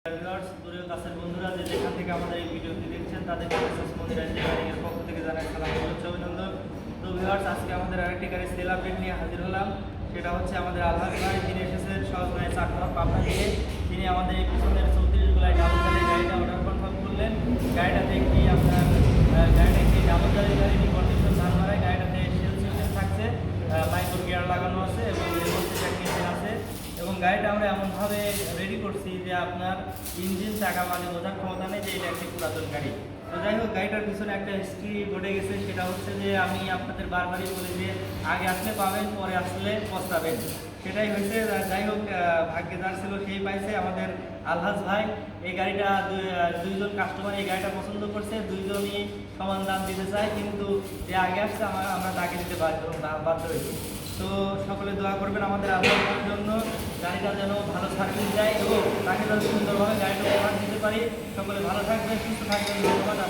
দূরের কাছের বন্ধুরা যে যেখান থেকে আমাদের এই ভিডিওটি দেখছেন তাদেরকে মন্দির ইঞ্জিনিয়ারিংয়ের পক্ষ থেকে জানাই সালাম শুভেচ্ছা অভিনন্দন। তো ভিউয়ার্স, আজকে আমাদের আরেকটি গাড়ির সেল আপডেট নিয়ে হাজির হলাম। সেটা হচ্ছে আমাদের আলহাজ ভাই, যিনি এসেছেন সহজভাবে চাকরা পাবনা থেকে। তিনি আমাদের এই পিছনের 34 জুলাই ডাবল চালের গাড়িটা অর্ডার কনফার্ম করলেন। গাড়িটাতে একটি আপনার ডাবল চালের গাড়ি কন্ডিশন ধান মারায়। গাড়িটাতে সেল সিস্টেম থাকছে, মাইক্রো গিয়ার লাগানো আছে এবং এর মধ্যে ইঞ্জিন আছে। এবং গাড়িটা আমরা এমনভাবে রেডি করছি যে আপনার ইঞ্জিন চাকা মানে বোঝার ক্ষমতা নেই যে এটা একটি পুরাতন গাড়ি। তো যাই হোক, গাড়িটার পিছনে একটা হিস্ট্রি ঘটে গেছে। সেটা হচ্ছে যে আমি আপনাদের বারবারই বলি যে আগে আসলে পাবেন, পরে আসলে পস্তাবেন। সেটাই হয়েছে। যাই হোক, ভাগ্যে যার ছিল সেই পাইছে। আমাদের আলহাজ ভাই এই গাড়িটা দুইজন কাস্টমার এই গাড়িটা পছন্দ করছে, দুইজনই সমান দাম দিতে চায়, কিন্তু যে আগে আসছে আমরা তাকে দিতে বাধ্য হয়েছি। তো সকলে দোয়া করবেন আমাদের আলহাজের জন্য, গাড়িটা যেন ভালো সার্ভিস দেয় এবং তাকে যেন সুন্দরভাবে গাড়িটা ব্যবহার দিতে পারি। সকলে ভালো থাকবেন, সুস্থ থাকবেন। ধন্যবাদ।